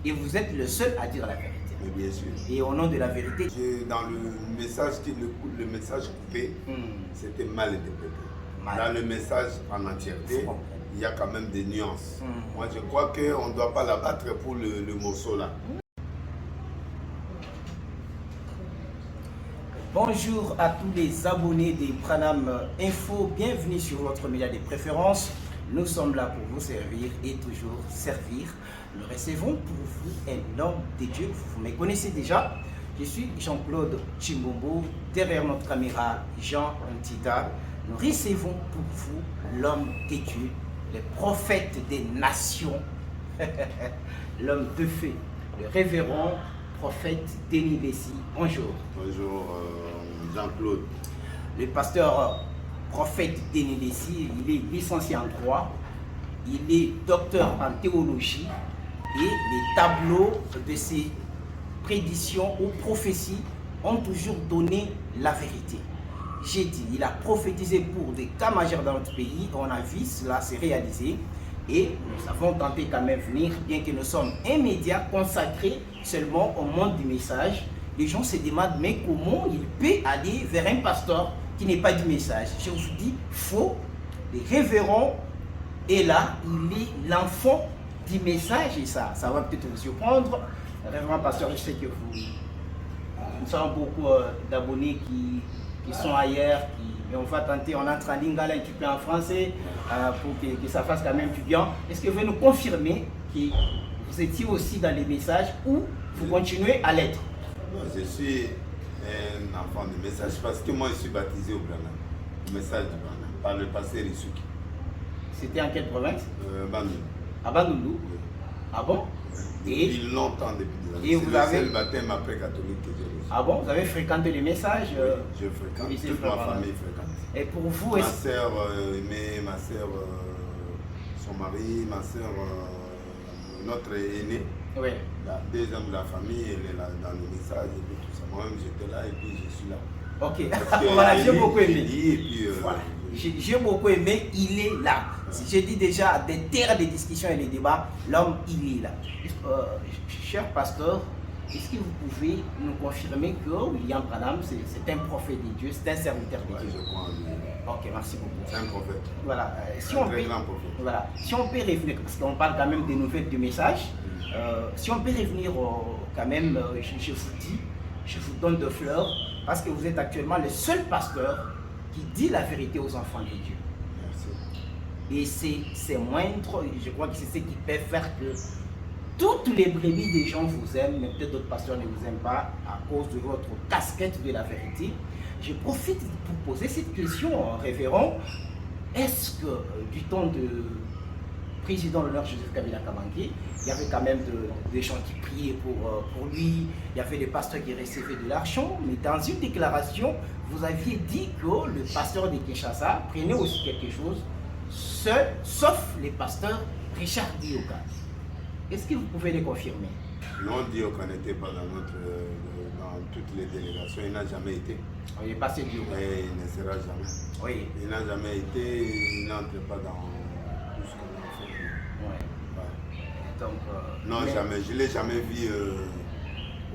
Et vous êtes le seul à dire la vérité. Mais bien sûr. Et au nom de la vérité. Dans le message, le message coupé, c'était mal interprété. Dans le message en entièreté, il y a quand même des nuances. Moi, je crois qu'on ne doit pas la battre pour le morceau là. Bonjour à tous les abonnés des Pranam Info. Bienvenue sur votre média de préférence. Nous sommes là pour vous servir et toujours servir. Nous recevons pour vous un homme de Dieu. Vous me connaissez déjà. Je suis Jean-Claude Chimbombo. Derrière notre caméra, Jean Ntida. Nous recevons pour vous l'homme de Dieu, le prophète des nations, l'homme de feu, le révérend prophète Denis Bessi. Bonjour. Bonjour Jean-Claude. Le pasteur prophète Denis Bessi, il est licencié en droit, il est docteur en théologie et les tableaux de ses prédictions ou prophéties ont toujours donné la vérité. J'ai dit, il a prophétisé pour des cas majeurs dans notre pays, on a vu cela se réaliser et nous avons tenté quand même venir, bien que nous sommes un média consacré seulement au monde du message. Les gens se demandent, mais comment il peut aller vers un pasteur qui n'est pas du message? Je vous dis, faux. Le révérend est là, il est l'enfant du message et ça va peut-être vous surprendre. Révérend pasteur, je sais que nous avons beaucoup d'abonnés qui sont ailleurs, mais on va tenter, on entre en lingala un petit peu en français pour que ça fasse quand même du bien. Est-ce que vous pouvez nous confirmer que vous étiez aussi dans les messages ou vous continuez à l'être? Je suis un enfant de message parce que moi je suis baptisé au Branham, le message du Branham, par le pasteur Isuki. C'était en quelle province? Bandung. À Bandung. Ah bon? Depuis longtemps, depuis des années. Et vous avez... C'est le baptême après catholique que j'ai reçu. Ah bon? Vous avez fréquenté les messages? Oui, je fréquente, toute ma famille fréquente. Et pour vous, ma soeur aimée, ma soeur, son mari, ma soeur, notre aînée, oui. La deuxième de la famille, elle est là dans le message et puis tout ça. Moi-même j'étais là et puis je suis là. Ok, voilà, j'ai beaucoup aimé. Voilà. J'ai beaucoup aimé, il est là. Si je dis déjà des terres de discussion et de débats, l'homme il est là. Cher pasteur, est-ce que vous pouvez nous confirmer que William Branham c'est un prophète de Dieu, c'est un serviteur de Dieu? Je crois en lui. Ok, merci beaucoup. C'est un prophète. Voilà. Si un on très peut, grand prophète. voilà. Si on peut revenir, parce qu'on parle quand même des nouvelles du message, si on peut revenir quand même, je vous dis, je vous donne de fleurs, parce que vous êtes actuellement le seul pasteur qui dit la vérité aux enfants de Dieu. Merci. Et c'est moindre, je crois que c'est ce qui peut faire que toutes les brebis des gens vous aiment, mais peut-être d'autres pasteurs ne vous aiment pas à cause de votre casquette de la vérité. Je profite pour poser cette question, révérend. Est-ce que du temps de président de l'honneur Joseph Kabila Kabange, il y avait quand même des gens qui priaient pour lui, il y avait des pasteurs qui recevaient de l'argent, mais dans une déclaration, vous aviez dit que le pasteur de Kinshasa prenait aussi quelque chose, seul, sauf les pasteurs Richard Dioka. Est-ce que vous pouvez les confirmer? Non, Dioka n'était pas dans toutes les délégations, il n'a jamais été. Il est passé Dioka. Et il ne sera jamais. Oui. Il n'a jamais été, il n'entre pas dans tout ce qu'on a fait. Ouais. Ouais. Donc, non, jamais. Je ne l'ai jamais vu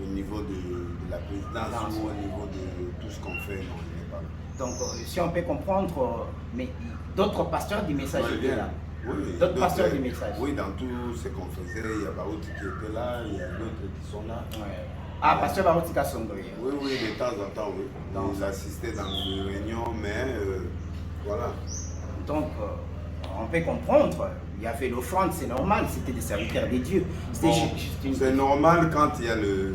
au niveau de la présidence ou au niveau de tout ce qu'on fait. Non, il n'est pas là. Donc, si on peut comprendre, mais d'autres pasteurs du message étaient là. Oui, d'autres pasteurs du message. Oui, dans tout ce qu'on faisait, il y a Baouti qui était là, il y a d'autres qui sont là. Ouais. Ah, pasteur Baouti Kassongo. Oui, oui, de temps en temps, oui. Donc, il assistait dans les réunions, mais voilà. Donc, on peut comprendre, il y avait l'offrande, c'est normal, c'était des serviteurs de Dieu. Bon, c'est normal quand il y a le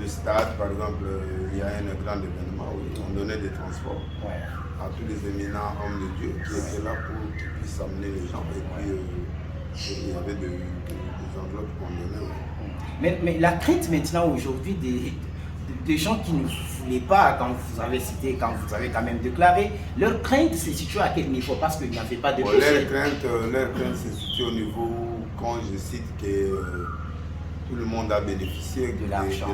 stade, par exemple, il y a un grand événement où on donnait des transports à tous les éminents hommes de Dieu qui étaient là pour qu'ils puissent amener les gens. Et puis, il y avait des enveloppes qu'on donnait. Mais la crainte maintenant aujourd'hui des gens qui ne voulaient pas, quand vous avez cité, quand vous avez quand même déclaré, leur crainte se situe à quel niveau? Parce qu'il n'y avait pas de péché. Leur crainte se situe au niveau, quand je cite que tout le monde a bénéficié de l'argent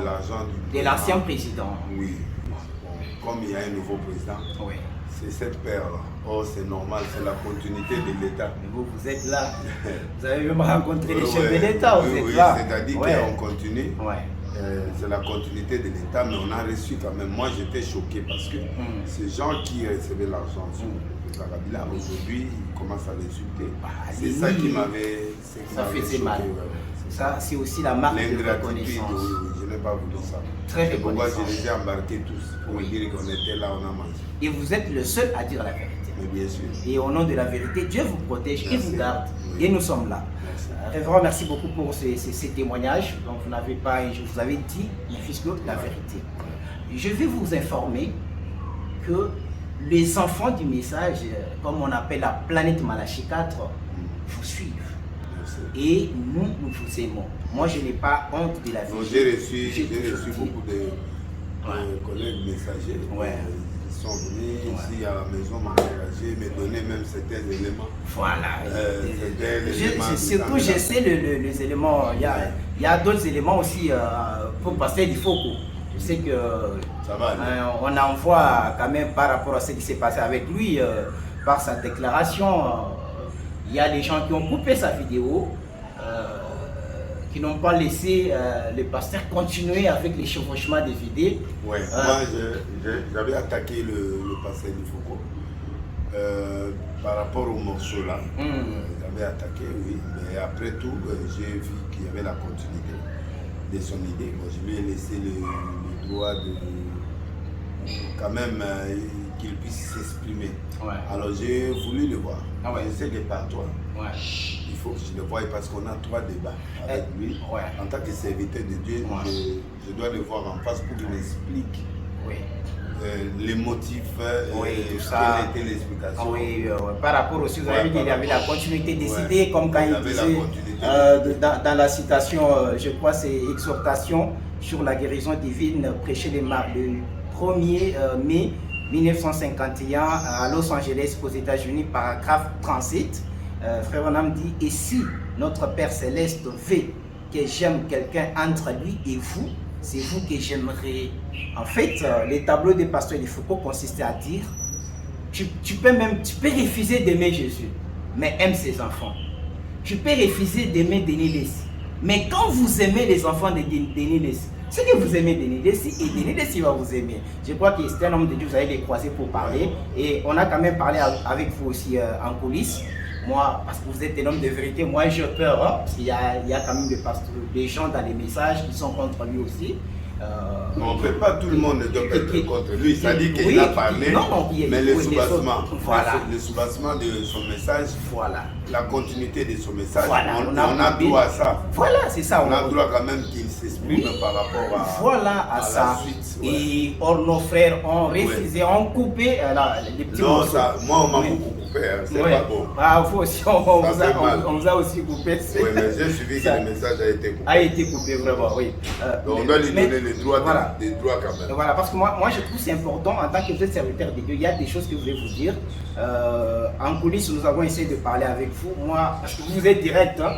de l'ancien président. Oui. Comme il y a un nouveau président, oui. C'est cette paire-là. Oh, c'est normal, c'est la continuité de l'État. Mais vous êtes là. Vous avez même rencontré les chefs de l'État, vous êtes là. C'est-à-dire qu'on continue. C'est la continuité de l'État, mais on a reçu quand même. Moi, j'étais choqué parce que ces gens qui recevaient l'argent sur le Kabila, aujourd'hui, ils commencent à l'insulter. C'est ça qui m'avait fait mal. Ouais. Ça, c'est aussi la marque de l'ingratitude. reconnaissance. Je n'ai pas voulu ça. Très C'est pourquoi reconnaissant. je les ai embarqués tous pour dire qu'on était là, on a mangé. Et vous êtes le seul à dire la vérité. Mais bien sûr. Et au nom de la vérité, Dieu vous protège et vous garde. Oui. Et nous sommes là. Merci. Révérend, merci beaucoup pour ces témoignages. Donc, vous n'avez pas, je vous avais dit, mon fils Claude, la vérité. Je vais vous informer que les enfants du message, comme on appelle la planète Malachi 4, vous suivent. Merci. Et nous vous aimons. Moi, je n'ai pas honte de la vérité. Donc, j'ai reçu beaucoup de collègues messagers. Ils sont venus ici à la maison m'encourager, me donner même certains éléments. Voilà. Surtout, je sais les éléments. Il y a d'autres éléments aussi pour passer du Foko. Je sais que ça va, on envoie quand même par rapport à ce qui s'est passé avec lui, par sa déclaration. Il y a des gens qui ont coupé sa vidéo, qui n'ont pas laissé le pasteur continuer avec les chevauchements des vidéos. Ouais. Moi, j'avais attaqué le pasteur du Foucault par rapport au morceau là. J'avais attaqué, oui, mais après tout, j'ai vu qu'il y avait la continuité de son idée. Bon, je lui ai laissé le droit de quand même qu'il puisse s'exprimer. Alors j'ai voulu le voir. Je sais que par toi, il faut que je le voie parce qu'on a 3 débats avec lui. En tant que serviteur de Dieu, je dois le voir en face pour qu'il m'explique les motifs et tout ça. quelle était l'explication. Par rapport aussi, vous avez dit qu'il y avait la continuité des idées, comme quand il disait dans la citation, je crois c'est exhortation sur la guérison divine prêchée le 1er mai 1951 à Los Angeles aux États-Unis, paragraphe 37. Frère Branham dit, et si notre Père Céleste veut que j'aime quelqu'un entre lui et vous, c'est vous que j'aimerais. En fait, les tableaux des pasteurs de Foucault consistaient à dire, tu peux refuser d'aimer Jésus, mais aime ses enfants. Tu peux refuser d'aimer Denis Lessi, mais quand vous aimez les enfants de Denis Lessi, c'est que vous aimez Denis Lessi et Denis Lessi va vous aimer. Je crois que c'est un homme de Dieu, vous allez les croiser pour parler. Et on a quand même parlé avec vous aussi en coulisses. Moi, parce que vous êtes un homme de vérité, moi j'ai peur, parce qu'il y a quand même des gens dans les messages qui sont contre lui aussi. On ne peut pas tout le monde être contre lui, c'est-à-dire qu'il a parlé, mais le soubassement de son message, la continuité de son message, on a droit à ça. Voilà, c'est ça. On a droit quand même qu'il s'exprime par rapport à ça. La suite. Et or, nos frères ont refusé, ont coupé les petits morceaux. Moi on m'a beaucoup coupé, c'est pas bon. Vous aussi, on vous a aussi coupé. Oui, mais j'ai suivi que le message a été coupé. A été coupé, vraiment, oui. Donc on doit lui donner les droits quand même. Voilà, parce que moi je trouve que c'est important en tant que vous êtes serviteur de Dieu, il y a des choses que je vais vous dire. En coulisses, nous avons essayé de parler avec vous. Moi, parce que vous êtes direct, hein,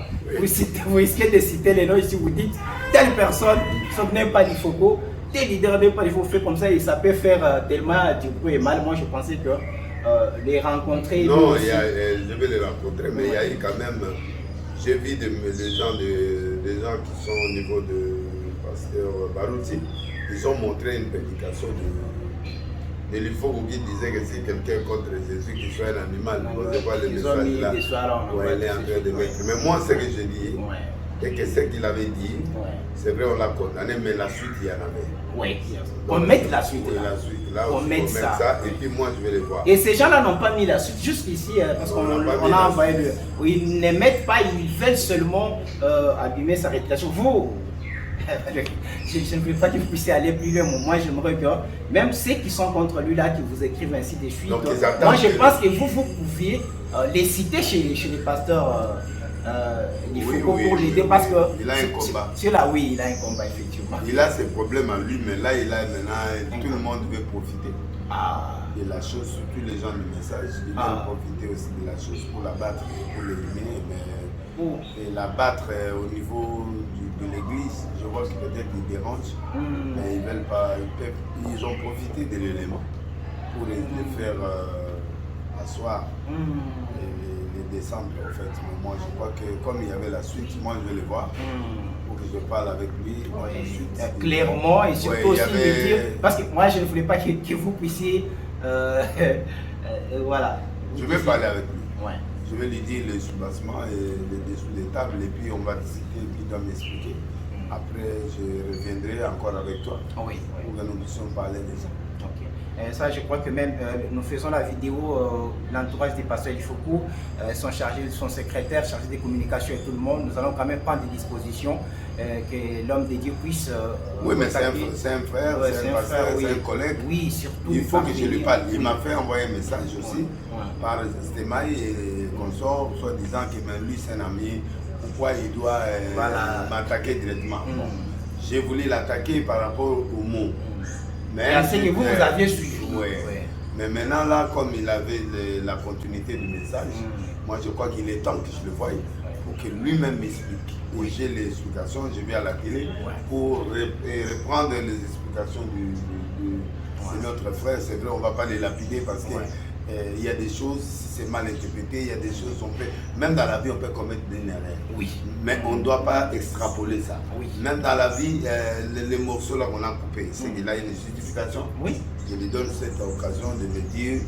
vous risquez de citer les noms ici, vous dites telle personne, sauf n'est pas du Foucault, tel leader n'est pas du Foucault, fait comme ça et ça peut faire tellement du coup et mal. Moi je pensais que les rencontrer. Non, je vais les rencontrer, mais il y a eu quand même, j'ai vu des gens qui sont au niveau de pasteur Barouti, ils ont montré une prédication de l'Ifoko qui disait que c'est quelqu'un contre Jésus qui soit un animal. Vous voyez le message là, il est en train de mettre. Mais moi, ce que j'ai dit, et que ce qu'il avait dit, c'est vrai, on l'a condamné, mais la suite, il y en avait. Oui, on met la suite. Là on met ça, et puis moi, je vais les voir. Et ces gens-là n'ont pas mis la suite, juste ici, parce qu'on a envoyé le. Ils ne mettent pas, ils veulent seulement abîmer sa réputation. Vous, je ne veux pas que vous puissiez aller plus loin, moi j'aimerais que même ceux qui sont contre lui là, qui vous écrivent ainsi de suite, moi je pense que vous pouviez les citer chez les pasteurs il faut pour l'aider parce que il a un combat. Celui-là, oui, il a un combat effectivement. Il a ses problèmes en lui, mais là il a maintenant tout le monde veut profiter de la chose, surtout les gens du message, ils veulent profiter aussi de la chose pour la battre, pour l'éliminer, mais la battre au niveau de l'église, je vois que peut-être ils dérangent, mais ils veulent pas, ils ont profité de l'élément. pour les faire asseoir et les descendre en fait. Mais moi je crois que comme il y avait la suite, moi je vais les voir pour que je parle avec lui. Moi, la suite, clairement et surtout aussi lui dire, parce que moi je ne voulais pas que vous puissiez voilà. Je vais parler avec lui. Ouais. Je vais lui dire le soubassement et les dessous des tables et puis on va discuter et puis il doit m'expliquer. Après, je reviendrai encore avec toi pour que nous puissions parler de ça. Okay. Ça, je crois que même nous faisons la vidéo, l'entourage des pasteurs du Foucault sont chargés, son secrétaire, chargé des communications et tout le monde. Nous allons quand même prendre des dispositions que l'homme de Dieu puisse. Oui, mais c'est un frère, c'est un pasteur, c'est un collègue. Oui, surtout. Il faut que je lui parle. Il m'a fait envoyer un message aussi par Stémaï et consort, soit disant que même lui c'est un ami. Pourquoi il doit m'attaquer directement. J'ai voulu l'attaquer par rapport au mot. Mais c'est que vous aviez suivi. Mais maintenant, là, comme il avait la continuité du message, moi je crois qu'il est temps que je le voie pour que lui-même m'explique. Et j'ai les explications, je vais à la télé pour reprendre les explications de notre frère. C'est vrai, on ne va pas les lapider parce que. Il y a des choses, c'est mal interprété, il y a des choses, même dans la vie, on peut commettre des erreurs. Oui. Mais on ne doit pas extrapoler ça. Oui. Même dans la vie, les morceaux là qu'on a coupés, c'est qu'il a une justification. Oui. Je lui donne cette occasion de me dire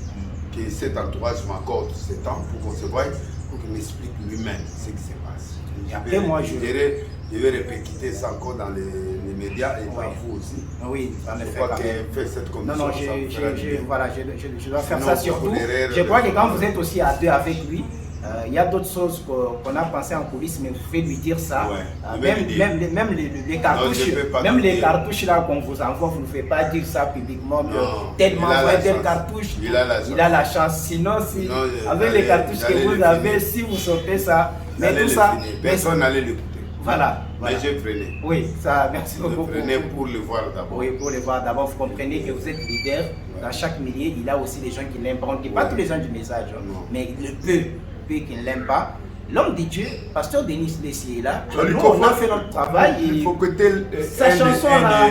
que cet entourage m'accorde ce temps pour qu'on se voie, pour qu'il m'explique lui-même ce qui se passe. Et après, moi, je vais répercuter ça encore dans les médias et par vous aussi. Oui, en effet. Je crois qu'elle fait cette commission. Non, je dois faire ça surtout. Je crois que quand vous êtes aussi à deux avec lui, il y a d'autres choses qu'on a pensé en coulisses, mais vous pouvez lui dire ça. Même les cartouches, les cartouches là qu'on vous envoie, vous ne pouvez pas dire ça publiquement. Tellement telle cartouche, il a la chance. Sinon, avec les cartouches que vous avez, si vous sortez ça, mais tout ça, personne n'allait l'écouter. Voilà. Mais j'ai freiné. Oui, ça, merci beaucoup. Je freinais pour le voir d'abord. Oui, pour le voir d'abord. Vous comprenez que vous êtes leader. Dans chaque millier, il y a aussi des gens qui l'aiment pas. On ne dit pas tous les gens du message, mais le peu qui ne l'aiment pas. L'homme de Dieu, pasteur Denis Lessier est là. Nous, on a fait notre travail. Il faut que tel sa chanson là.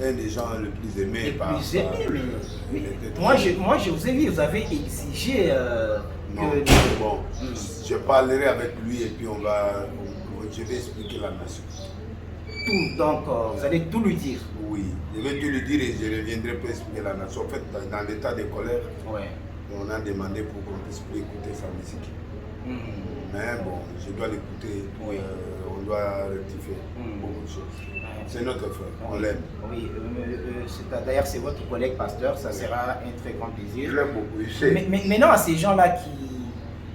Un des gens le plus aimés. Moi, je vous ai vu, vous avez exigé. Bon, je parlerai avec lui et puis je vais expliquer la nation. Tout, donc vous allez tout lui dire. Oui, je vais tout lui dire et je reviendrai pour expliquer la nation. En fait, dans l'état de colère, on a demandé pour qu'on puisse écouter sa musique. Mais bon, je dois l'écouter, on doit rectifier beaucoup de choses. C'est notre frère, on l'aime. Oui, d'ailleurs c'est votre collègue pasteur, ça sera un très grand plaisir. Je l'aime beaucoup, je sais. Mais non, à ces gens-là qui,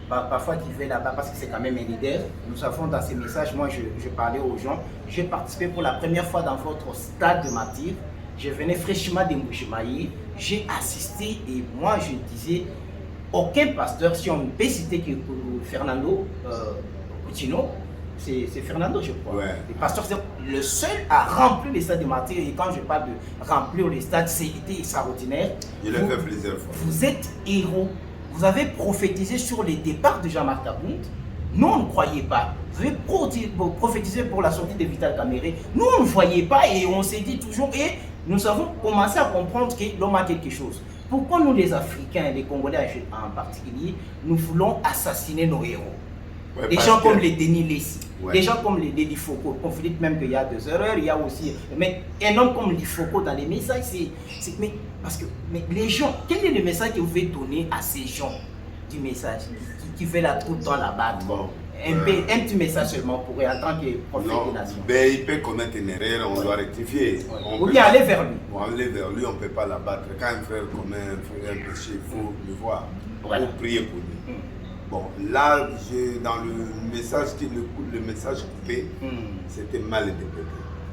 parfois qui viennent là-bas parce que c'est quand même un leader, nous avons dans ces messages, moi je parlais aux gens, j'ai participé pour la première fois dans votre stade de martyr, je venais fraîchement de Mouchimaï, j'ai assisté et moi je disais, aucun pasteur, si on peut citer que Fernando Coutinho, c'est Fernando je crois, le pasteur c'est le seul à remplir les stades de martyr, et quand je parle de remplir les stades, c'est extraordinaire. Il l'a fait plusieurs fois. Vous êtes héros. Vous avez prophétisé sur les départs de Jean-Marc Tabout. Nous, on ne croyait pas. Vous avez prophétisé pour la sortie de Vital Kamere. Nous, on ne voyait pas et on s'est dit toujours. Et nous avons commencé à comprendre que l'homme a quelque chose. Pourquoi nous, les Africains, les Congolais en particulier, nous voulons assassiner nos héros? Des gens comme les Denis Lessier, des gens comme les Lifoko. On vous dit même qu'il y a des erreurs, il y a aussi. Mais un homme comme Lifoko dans les messages, mais les gens, quel est le message que vous voulez donner à ces gens du message qui veulent tout le temps la battre? Un petit message seulement pour eux en tant que prophète des nations. Il peut commettre une erreur, on doit rectifier. Ou bien aller vers lui. Aller vers lui, on ne peut pas la battre. Quand un frère commet un péché, il faut le voir. Pour prier pour lui. Bon, là, dans le message, le message coupé, c'était mal interprété.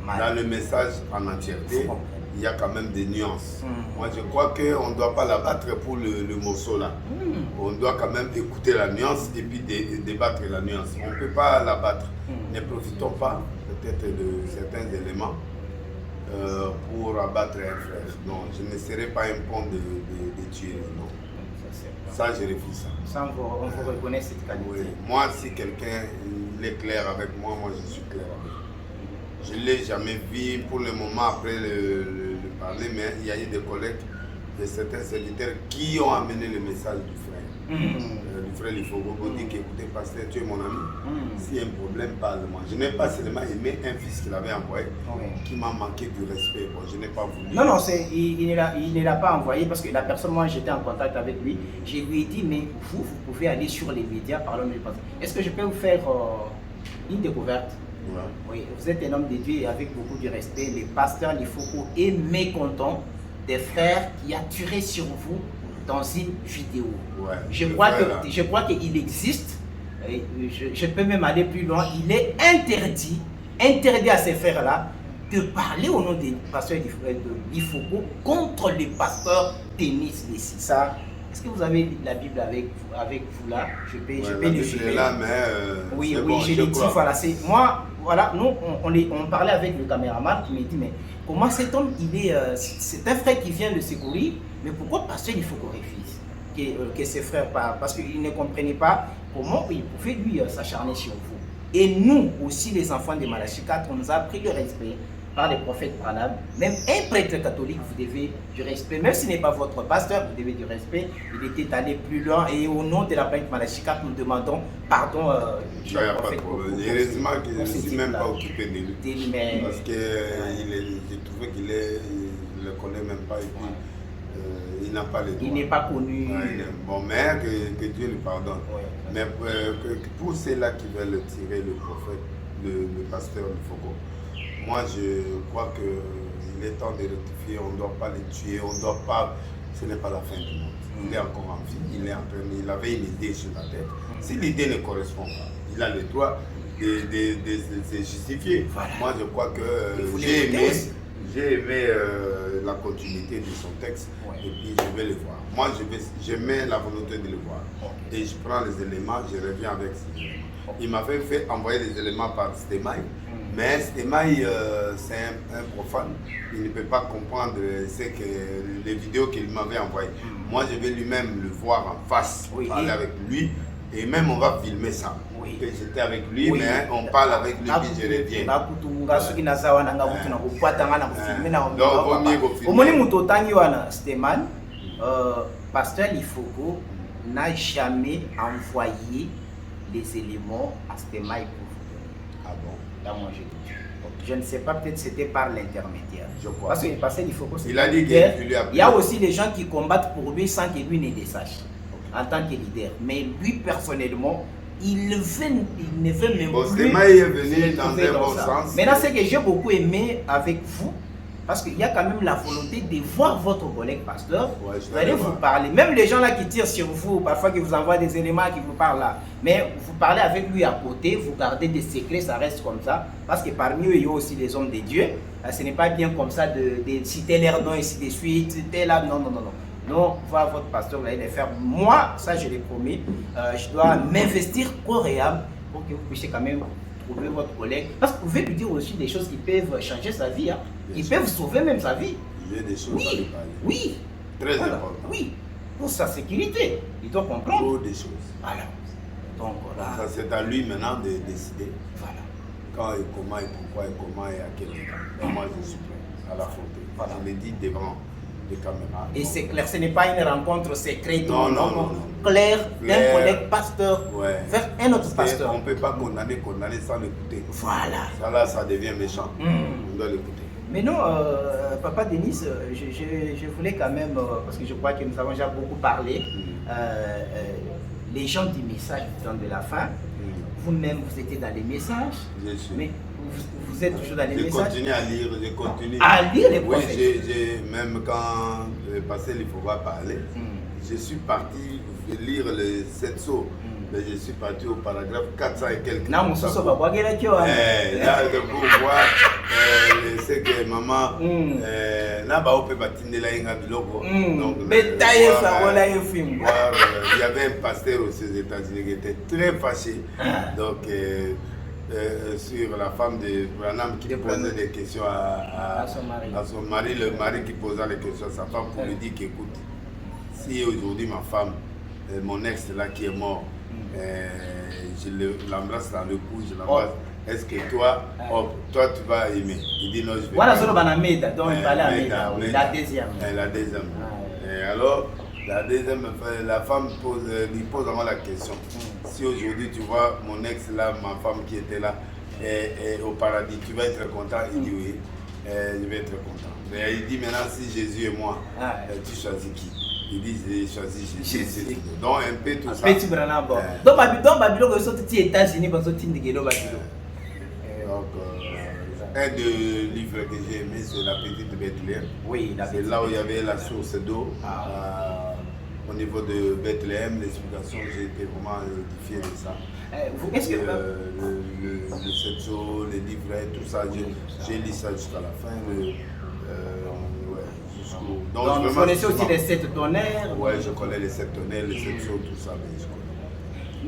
Dans le message en entièreté, il y a quand même des nuances. Moi, je crois qu'on ne doit pas la battre pour le morceau là. On doit quand même écouter la nuance et puis débattre la nuance. On ne peut pas la battre. Ne profitons pas peut-être de certains éléments pour abattre un frère. Non, je ne serai pas un pont de tuer, non. Ça, je refuse ça. Ça, on vous reconnaît cette qualité. Oui. Moi, si quelqu'un est clair avec moi, moi je suis clair avec lui. Je ne l'ai jamais vu pour le moment après le parler, mais il y a eu des collègues de certains serviteurs qui ont amené le message du frère. Du frère Lifogo pour dire qu'écoutez, pasteur, tu es mon ami. S'il y a un problème, parle-moi. Je n'ai pas seulement aimé un fils qu'il avait envoyé qui m'a manqué du respect. Bon, je n'ai pas voulu. Non, il ne l'a pas envoyé parce que la personne, moi j'étais en contact avec lui. Je lui ai dit, mais vous pouvez aller sur les médias parler du pasteur. Est-ce que je peux vous faire une découverte? Oui, vous êtes un homme de Dieu et avec beaucoup de respect. Le pasteur Lifogo est mécontent des frères qui a tiré sur vous dans une vidéo. Je crois qu'il existe. Je peux même aller plus loin. Il est interdit à ces frères-là de parler au nom des pasteurs de Lifogo contre le pasteur Denis Lessi. Ça, est-ce que vous avez la Bible avec vous là? Je peux le filmer. Là, mais oui, bon, je l'ai dit. Voilà, c'est moi. Voilà, nous on parlait avec le caméraman qui me dit mais comment cet homme c'est un frère qui vient le secourir, mais pourquoi pasteur Lifogo refuse que ses frères parlent? Parce qu'il ne comprenait pas comment il pouvait lui s'acharner sur vous. Et nous aussi les enfants de Malachie 4, on nous a appris le respect par les prophètes Branham. Même un prêtre catholique, vous devez du respect. Même s'il n'est pas votre pasteur, vous devez du respect. Il était allé plus loin et au nom de la planète Malachie 4, nous demandons pardon. Il n'y a pas de problème. Heureusement qu'il ne s'est même pas occupé de lui. Parce que j'ai trouvé qu'il ne le connaît même pas et puis il n'a pas les droits. Il n'est pas connu. Bon, mais que Dieu lui pardonne. Mais pour ceux-là qui veulent tirer le prophète, le pasteur Lifogo, moi, je crois qu'il est temps de rectifier. On ne doit pas les tuer, on ne doit pas. Ce n'est pas la fin du monde. Il est encore en vie, il avait une idée sur la tête. Si l'idée ne correspond pas, il a le droit de se justifier. Voilà. Moi, je crois que j'ai aimé la continuité de son texte et puis je vais le voir. Moi, je mets la volonté de le voir. Et je prends les éléments, je reviens avec ces éléments. Il m'avait fait envoyer les éléments par Stémaï. Mais Stémaï, c'est un profane. Il ne peut pas comprendre les vidéos qu'il m'avait envoyées. Moi, je vais lui-même le voir en face, parler avec lui. Et même, on va filmer ça. J'étais avec lui, mais on parle avec lui, puis je reviens. Pasteur Lifogo n'a jamais envoyé les éléments à Stémaï pour vous donner. Ah bon? Là, moi, je ne sais pas, peut-être c'était par l'intermédiaire. Je crois. Parce que Pasteur Lifogo, il a dit il y a aussi des gens qui combattent pour lui sans que lui ne les sache, en tant que leader. Mais lui, personnellement, il ne veut même bon, plus. Stémaï est venu dans un bon sens. Maintenant, ce que j'ai beaucoup aimé avec vous, parce qu'il y a quand même la volonté de voir votre collègue pasteur. Vous allez vous parler. Même les gens là qui tirent sur vous, parfois qui vous envoient des éléments qui vous parlent là. Mais vous parlez avec lui à côté, vous gardez des secrets, ça reste comme ça. Parce que parmi eux, il y a aussi des hommes de Dieu. Ce n'est pas bien comme ça de citer leur nom et ainsi de suite. Citer là, non. Non, voir votre pasteur, vous allez le faire. Moi, ça je l'ai promis. Je dois m'investir corps et âme pour que vous puissiez quand même trouver votre collègue. Parce que vous pouvez lui dire aussi des choses qui peuvent changer sa vie. Hein. Ils peuvent sauver même sa vie. Il y a des choses à lui parler. Oui. Très important. Oui. Pour sa sécurité. Il doit comprendre. Trop des choses. Voilà. Donc là. Ça, c'est à lui maintenant de décider. Voilà. Quand et comment et pourquoi et comment et à quel temps. Moi, je suis prêt à l'affronter. Voilà. Je l'ai dit devant les caméras. Et c'est clair, ce n'est pas une rencontre secrète. Non. Clair, d'un collègue pasteur vers un autre pasteur. On ne peut pas condamner sans l'écouter. Voilà. Ça là, ça devient méchant. On doit l'écouter. Mais non, Papa Denis, je voulais quand même, parce que je crois que nous avons déjà beaucoup parlé, les gens du message de la fin, vous-même vous étiez dans les messages, mais vous êtes toujours dans les messages. Je continue à lire, je continue. À lire les prophètes. Oui, même quand le pasteur il faut pas parler, je suis parti lire les 7 sceaux. Mais je suis parti au paragraphe 400 et quelques. Non, mon soso va voir là, de pour voir ce que maman n'a pas pu bâtir la inga biloko. Donc, il y avait un pasteur aux États-Unis qui était très fâché. Donc, sur la femme de Branham qui posait des questions à son mari, le mari qui posait les questions à sa femme pour lui dire qu'écoute, si aujourd'hui ma femme, mon ex là qui est mort, je l'embrasse dans le cou, je l'embrasse. Est-ce que toi, toi tu vas aimer? Il dit non, je vais pas. Voilà, donc il parlait à Méda, la deuxième. La deuxième. Et alors, la femme lui pose vraiment la question. Si aujourd'hui tu vois mon ex là, ma femme qui était là, et au paradis, tu vas être content? Il dit oui, je vais être content. Mais il dit maintenant, si Jésus et moi, tu choisis qui? Il dit, j'ai choisi Jésus. Donc un peu tout ça. Petit Branham, bon. Donc Babylone, ils sont aux États-Unis, parce que tu donc un des livres que j'ai aimé, c'est La Petite Bethléem. Oui, c'est là où il y avait la source d'eau. Au niveau de Bethléem, l'explication, j'ai été vraiment édifié de ça. Est-ce que le 7 jours, les livrets, tout ça, j'ai lu ça jusqu'à la fin. Donc vous connaissez aussi les 7 tonnerres? Oui, je connais les 7 tonnerres, les 7 jours, tout ça, mais je connais.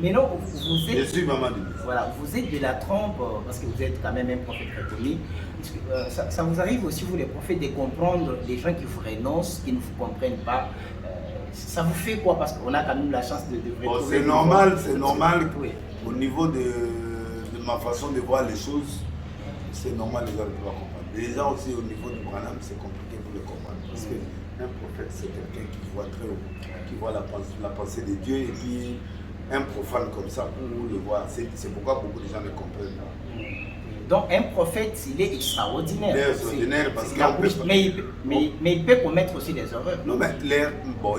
Mais non, vous êtes... Je suis maman de Voilà, vous êtes de la trompe, parce que vous êtes quand même un prophète reconnu. Ça vous arrive aussi, vous les prophètes, de comprendre les gens qui vous renoncent, qui ne vous comprennent pas. Ça vous fait quoi? Parce qu'on a quand même la chance de c'est normal, c'est normal. Oui. Au niveau de ma façon de voir les choses, c'est normal, les gens ne peuvent pas comprendre. Les gens aussi, au niveau du Branham, c'est compliqué pour les comprendre. Parce qu'un prophète, c'est quelqu'un qui voit très haut, qui voit la pensée de Dieu. Et puis, un profane comme ça, pour le voir, c'est pourquoi beaucoup de gens ne comprennent pas. Donc un prophète, il est extraordinaire. Il est extraordinaire parce que... Mais il peut commettre aussi des erreurs. Non, mais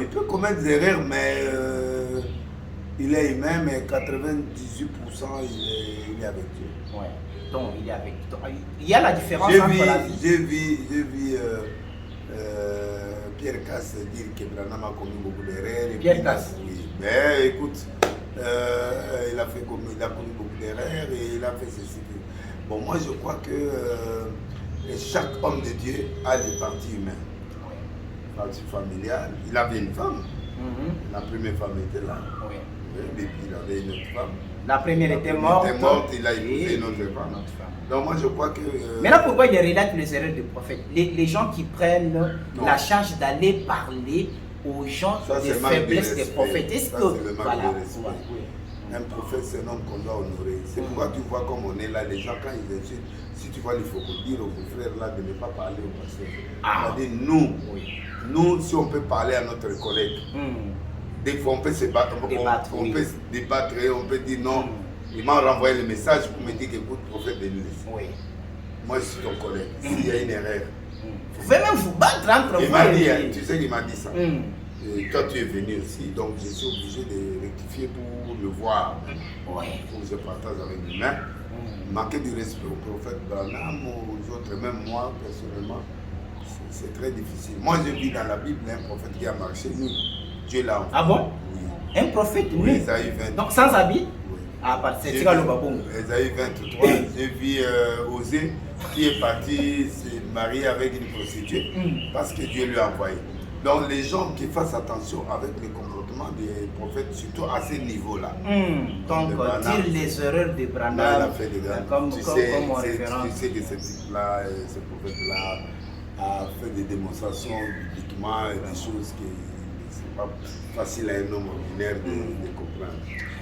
il peut commettre des erreurs, mais il est humain, mais 98% il est avec Dieu. Ouais. Donc il est avec Dieu. Il y a la différence entre la vie. J'ai vu Pierre Casse dire que Branham a commis beaucoup d'erreurs. Pierre Casse? Oui. Mais écoute, il a commis beaucoup d'erreurs et il a fait ceci. Bon, moi je crois que chaque homme de Dieu a des parties humaines. Partie familiale. Il avait une femme. La première femme était là. Oui. Et puis il avait une autre femme. La première était morte. Il a épousé une autre femme. Donc moi je crois que... Maintenant pourquoi il relate les erreurs du prophète? Les gens qui prennent la charge d'aller parler aux gens des faiblesses des prophètes. Est-ce que... Voilà. Un prophète, c'est un homme qu'on doit honorer. C'est pourquoi tu vois comme on est là, les gens quand ils insultent, si tu vois, il faut dire aux frères là de ne pas parler au pasteur. C'est-à-dire nous, si on peut parler à notre collègue, des fois on peut se battre, on peut se débattre et on peut dire non. Il m'a renvoyé le message pour me dire que écoute, prophète de l'Église. Moi je suis ton collègue. S'il y a une erreur, vous pouvez même vous battre entre vous. Il m'a dit, tu sais qu'il m'a dit ça. Et toi tu es venu aussi, donc je suis obligé de rectifier pour le voir. Pour que je partage avec lui-même. Manquer du respect au prophète Branham, aux autres, même moi personnellement, c'est très difficile. Moi je vis dans la Bible un prophète qui a marché nu. Dieu l'a envoyé. Ah bon? Oui. Un prophète nu? Oui, Esaïe 23. Donc sans habit? Oui. Ah, parce que c'est le babon. Esaïe 23, j'ai vu Osée qui est parti se marier avec une prostituée parce que Dieu lui a envoyé. Donc les gens qui fassent attention avec les comportements des prophètes, surtout à ce niveau-là. Donc dire les erreurs de Branham, il a fait des grands. Tu sais que ce type-là, ce prophète-là a fait des démonstrations bibliquement et des choses qui ne sont pas faciles à un homme ordinaire de comprendre.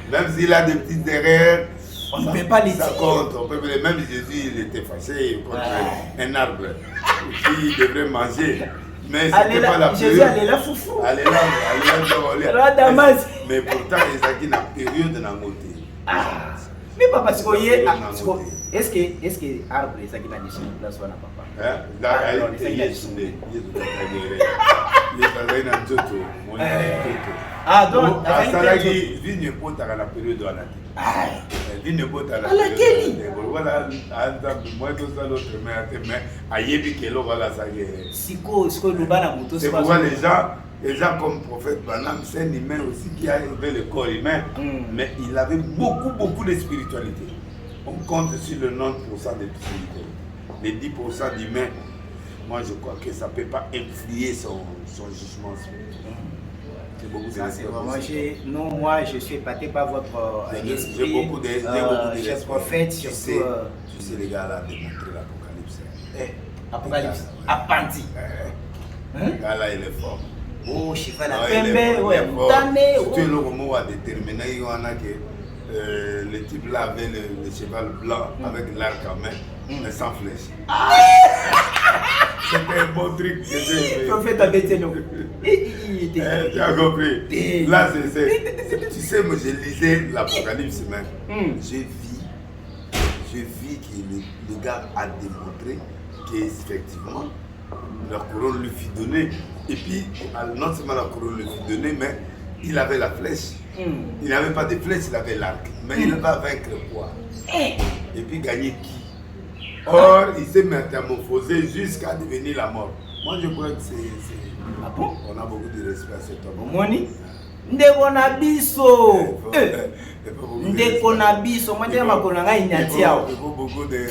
Même s'il a des petites erreurs, on ne peut pas les dire. Ça compte. Même Jésus, il était fâché contre un arbre qui devrait manger. Mais c'était pas la période. Jésus, elle est là, foufou. Elle est là, mais pourtant, il y a une période dans le côté. Mais pas parce que est-ce que arbre est qui n'a pas de place ou papa? Ah donc asalaki vigne pota la période de la vigne pota la voilà moi tout ça l'autre mais ayebi kelo voilà ça siko lubana moto. C'est pourquoi les gens comme prophète Branham, c'est un humain aussi qui a élevé le corps humain, mais il avait beaucoup de spiritualité. On compte sur le 90% de spiritualité. Les 10% d'humains, moi je crois que ça ne peut pas influer son jugement spirituel. C'est vraiment, moi je suis épaté par votre esprit. J'ai beaucoup de prophètes, surtout. Tu sais, les gars là, démontrer l'Apocalypse. Apocalypse, Apandi. Le gars là, il est fort. Oh, cheval à pembe, ouais, moutamé. Surtout le moment à déterminer, il y en a que le type là avait le cheval blanc avec l'arc en main, mais sans flèche. C'était un bon truc que j'ai fait. Prophète Abetieno. Tu as compris? Là, tu sais, moi, je lisais l'Apocalypse même. Je vis que le gars a démontré qu'effectivement, la couronne lui fut donnée. Et puis, non seulement la couronne lui fut donnée, mais il avait la flèche. Il n'avait pas de flèche, il avait l'arc. Mais il va vaincre quoi? Et puis gagner qui? Or, il s'est métamorphosé jusqu'à devenir la mort. Moi, je crois que c'est... Ah bon? On a beaucoup de respect à cet homme. Moni? Ndeko na biso. Ndeko na biso. Moi, je m'appelle Ignatiao. Il faut beaucoup de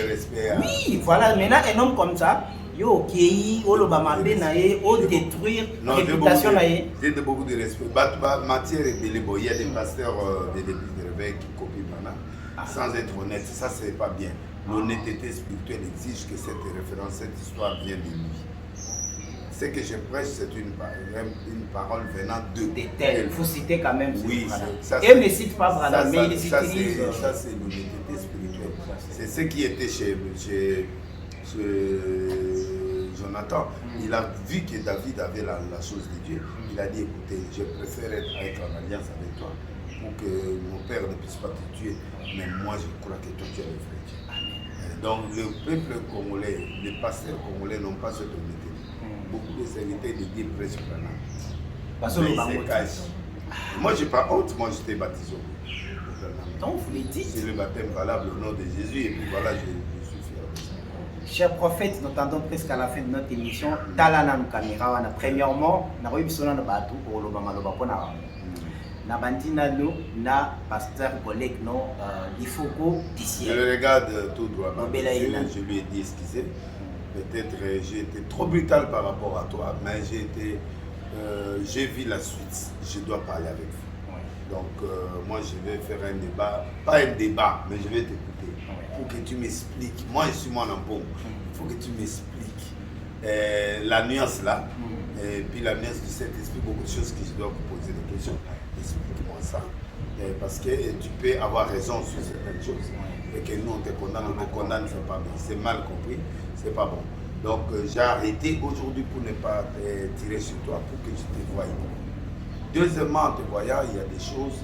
respect. Oui, voilà. Maintenant, un homme comme ça, yo okei, olobama be na ye, o détruire la réputation na ye. J'ai beaucoup de respect. Matière et Bélébo, il y a des pasteurs de l'église de réveil qui copient maintenant, sans être honnête. Ça, c'est pas bien. L'honnêteté spirituelle exige que cette référence, cette histoire vienne de lui. Ce que je prêche, c'est une parole venant de tel. Il faut citer quand même. Oui, ça. Et ne cite pas Branham, mais il utilise. Ça, c'est l'honnêteté spirituelle. C'est ce qui était chez Jonathan. Il a vu que David avait la chose de Dieu. Il a dit, écoutez, je préfère être en alliance avec toi pour que mon père ne puisse pas te tuer. Mais moi, je crois que toi, tu es le vrai Dieu. Donc, le peuple congolais, les pasteurs congolais n'ont pas cette honnêteté. Beaucoup de serviteurs de Dieu prêchent maintenant. Mais ils se cachent. Moi, je n'ai pas honte, moi, j'étais baptisé. Donc, vous le dites. C'est le baptême valable au nom de Jésus, et puis voilà, je suis fier de ça. Chers prophètes, nous tendons presque à la fin de notre émission. Talanam Kamira, premièrement, nous avons eu besoin de battre pour le Bamaloba. Na bandina nous, na pasteur collègue non, il faut d'ici. Je le regarde tout droit. Je lui ai dit excusez. Peut-être j'ai été trop brutal par rapport à toi, mais j'ai vu la suite. Je dois parler avec vous. Donc moi je vais faire un débat, pas un débat, mais je vais t'écouter pour que tu m'expliques. Moi je suis mon amour. Il faut que tu m'expliques la nuance là, et puis la nuance du Saint-Esprit, beaucoup de choses que je dois vous poser des questions. Explique-moi ça. Parce que tu peux avoir raison sur certaines choses. Et que nous on te condamne, c'est pas bien. C'est mal compris, c'est pas bon. Donc j'ai arrêté aujourd'hui pour ne pas tirer sur toi, pour que tu te voies. Deuxièmement, en te voyant, il y a des choses.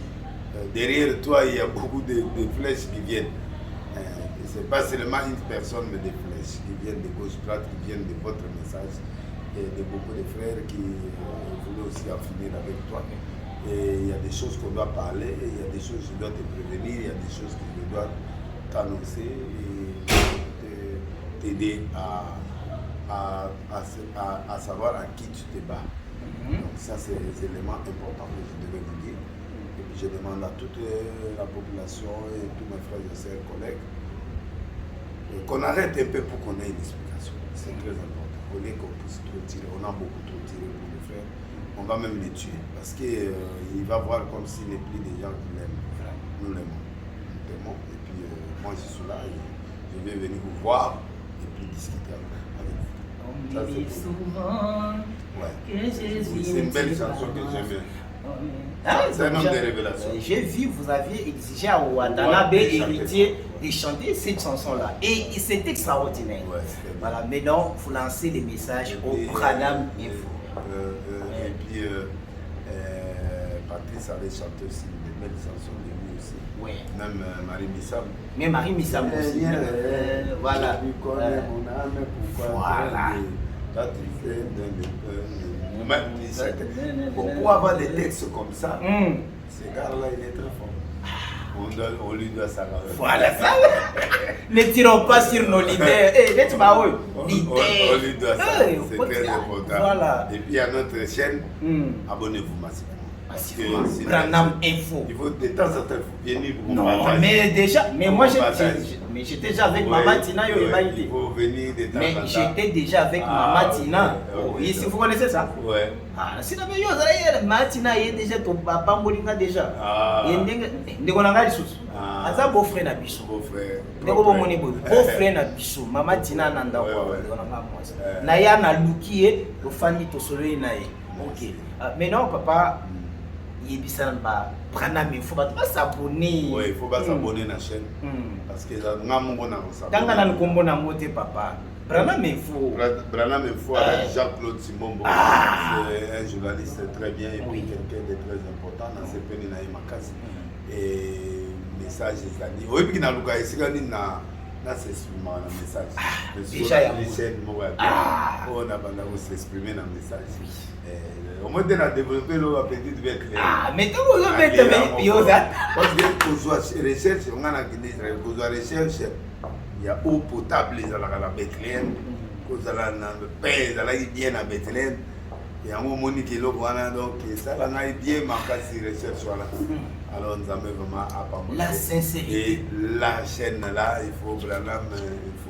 Derrière toi, il y a beaucoup de flèches qui viennent. Ce n'est pas seulement une personne, mais des flèches qui viennent de gauche-droite, qui viennent de votre message. Et de beaucoup de frères qui voulaient aussi en finir avec toi. Et il y a des choses qu'on doit parler, il y a des choses que je dois te prévenir, il y a des choses que je dois t'annoncer et t'aider à savoir à qui tu te bats. Donc ça, c'est des éléments importants que je devais vous dire. Et puis je demande à toute la population et tous mes frères et sœurs, collègues, qu'on arrête un peu pour qu'on ait une explication. C'est très important. Au lieu qu'on puisse trop tirer, on a beaucoup trop tiré pour le faire. On va même les tuer parce qu'il va voir comme s'il n'est plus des gens qui l'aiment. Nous l'aimons. Nous t'aimons. Et puis moi je suis là et je vais venir vous voir et puis discuter avec vous. C'est une belle chanson que j'aime. C'est un homme de révélation. J'ai vu, vous aviez exigé à Ouadanabe, héritier, de chanter cette chanson-là. Et c'est extraordinaire. Ouais, voilà, maintenant, vous lancez les messages au Branham Info. Et puis, Patrice avait chanté aussi des belles chansons de lui aussi. Ouais. Même Marie Missam. Mais Marie Missam aussi. Voilà. Tu connais mon âme, pourquoi voilà. Toi, tu fais pour avoir des textes comme ça, ce gars-là, il est très fort. On lui doit ça. Voilà ça. Ne tirons pas sur nos leaders. On lui doit ça. C'est très important. Voilà. Et puis à notre chaîne, abonnez-vous massivement. Branham Info. Il faut de temps en temps venir pour non, mais déjà, mais moi j'étais déjà avec Maman Tina. Il faut venir de temps en temps. Mais j'étais déjà avec Maman Tina. Si vous connaissez ça? Ouais. Ah, si Maman Tina est déjà ton papa Molinga déjà. Aza beau-frère na biso. Beau-frère. Beau-frère na biso. Maman Tina nanda kwa. Na ya na luki to fandi to solo na ye. OK. Maintenant papa Yebisa ba Branham Info ba s'abonner. Oui, il faut pas s'abonner à la chaîne parce que ça ngam ngona ko s'abonner. Tanga na nkombo na mote papa. Branham Info. Branham Info avec Jean-Claude Simombo. C'est un journaliste très bien et puis quelqu'un de très important dans ce pays na Makasi. Et message des amis. Oui, puis na luka isikani na s'exprimer dans le message. Déjà, il y a les chaînes, on a s'exprimer dans le message. Au moins, on a développé l'appétit de être clair. Mais tout le monde est bien. Parce que pour la recherche, on a pour la recherche, il y a eau potable à Bethléem, pour la paix, bien à Bethléem. Il y a un moment qui est là, donc ça a bien marqué ces recherches. Alors nous avons vraiment apporté la sincérité. Et la chaîne là, il faut Branham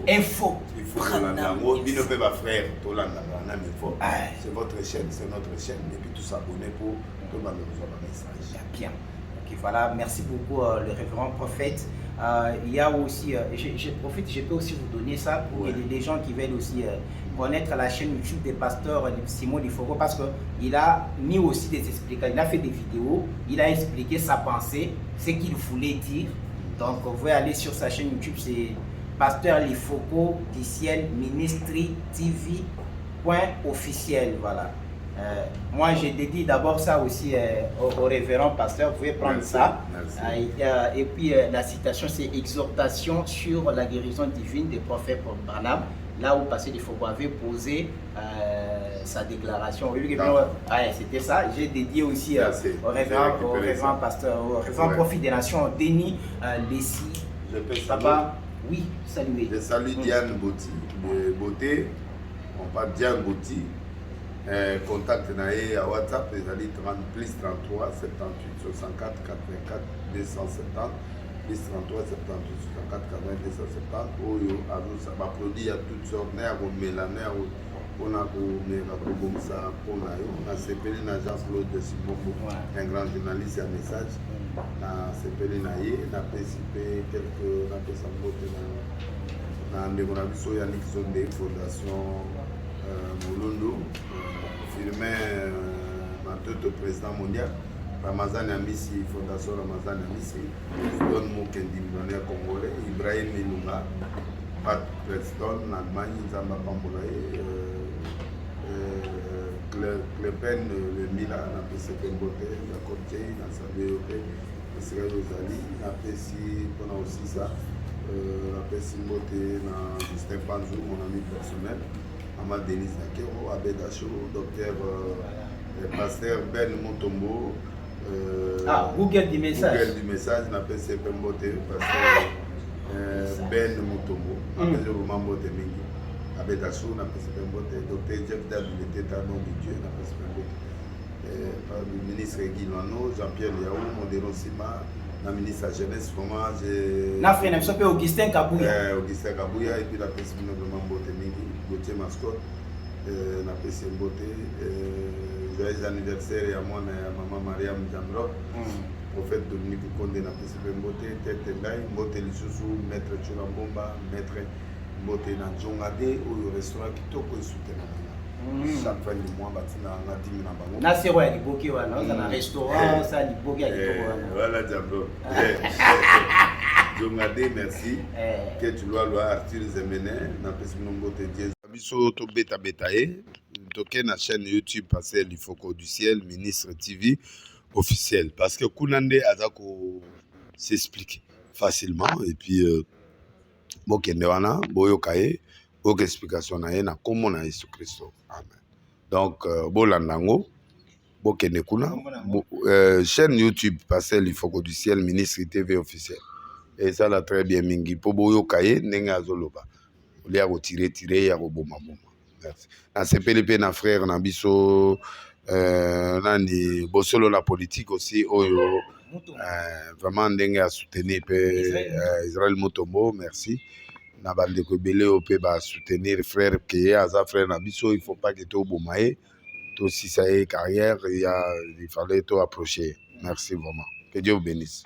Info. Il faut Branham Info. Il ne peut pas frère, tout le Branham Info. C'est votre chaîne, c'est notre chaîne. Et puis tout s'abonner pour tout le monde nous avoir un message. Bien. Ok, voilà, merci beaucoup le révérend prophète. Il y a aussi, je profite, je peux aussi vous donner ça pour les gens qui veulent aussi connaître la chaîne YouTube des pasteurs Simon Lifoko, parce qu'il a mis aussi des explications, il a fait des vidéos, il a expliqué sa pensée, ce qu'il voulait dire. Donc vous pouvez aller sur sa chaîne YouTube, c'est Pasteur Lifoko du ciel Ministry TV .officiel, voilà. Moi, j'ai dédié d'abord ça aussi au révérend pasteur. Vous pouvez prendre ça. Et puis, la citation, c'est exhortation sur la guérison divine des prophètes Branham. Là où Pasteur Lifoko avait posé sa déclaration. C'était ça. J'ai dédié aussi au révérend pasteur, au révérend prophète des nations, Denis Lessi. Je peux Papa, oui, saluer. Je salue Diane Bouti, de Beauté. On parle Diane Bouti. Contact nae à WhatsApp, les alliés 30 plus 33 78 64 84 270 plus 33 78 64 80 270 oyo azosa baproduit ya toutes sortes na ya komela na ya mpona komela kobomisa mpona yo nasepeli na Jean-Claude Simombo, un grand journaliste ya message nasepeli na ye napesi mpe quelque napesa mbote na ndeko na biso ya Nixonde Fondation Molondo Firmin Matoto président mondial Ramazan Amissi Fondation Ramazan Amissi Don Mokendi millionnaire congolais Ibrahim Ilunga Pat Preston Allemagne Nzamba Pambolaye Clepen le Mila na PCP Mbote la Côte na Sabé Yope Israël Ozali na PCI on a aussi ça la PCI Mbote na Justin Panzou mon ami personnel Mama Denise Nakero, Abedacho, docteur pasteur Ben Mutombo. Google du message. Google du message, n'a pas CP Mbote, pasteur Ben Mutombo. N'a pas Roman Mbote Mingi. Abedacho, n'a pas CP Mbote. Docteur Jeff Dab, il était un nom de Dieu, n'a pas CP Mbote. Le ministre Guy Lano, Jean-Pierre Liaou, Modéron Sima. La ministre de la Jeunesse, vraiment, j'ai... La frère, je m'appelle Augustin Kabouya. Augustin Kabouya, et puis la personne de Mambote Mingi, Gauthier Mascotte, la personne de Mbote. Joyeux anniversaire à moi, à maman Mariam Jamrok, prophète Dominique Condé, la personne de Mbote, Tête Ndaï, Mbote Lissousou, maître Chulambomba, maître Mbote Nanjongade, au restaurant qui toko et soutenu. Chaque fin du mois, on a 10 000 banques. Na c'est vrai, il y a un restaurant, ça, il y a voilà, Diablo. Jongade, merci. Que tu dois Arthur Zemene, na pesi nombote Dieu. Biso to beta betae, toke na chaîne YouTube Pasteur Lifoko du ciel, ministre TV officiel. Parce que Kunande azako s'explique facilement et puis bokende wana boyokaye. Aucune explication na yena comment na Jésus Christ. Amen. Donc bolandango bokende kuna chaîne YouTube Pasteur Lifoko du ciel ministre TV officiel. Et ça l'a très bien mingi po boyo kaye ndenge azoloba. Oli ya tirer ya koboma boma. Merci. Na CPLP na frère na biso nani bosolo la politique aussi oyo vraiment ndenge à soutenir Israël Mutombo, merci. Na bandeko ebele oyo mpe soutenir frère ke aza frère na biso, il faut pas que toboma ye tosisa ye carrière, il fallait to approcher. Merci vraiment, que Dieu vous bénisse.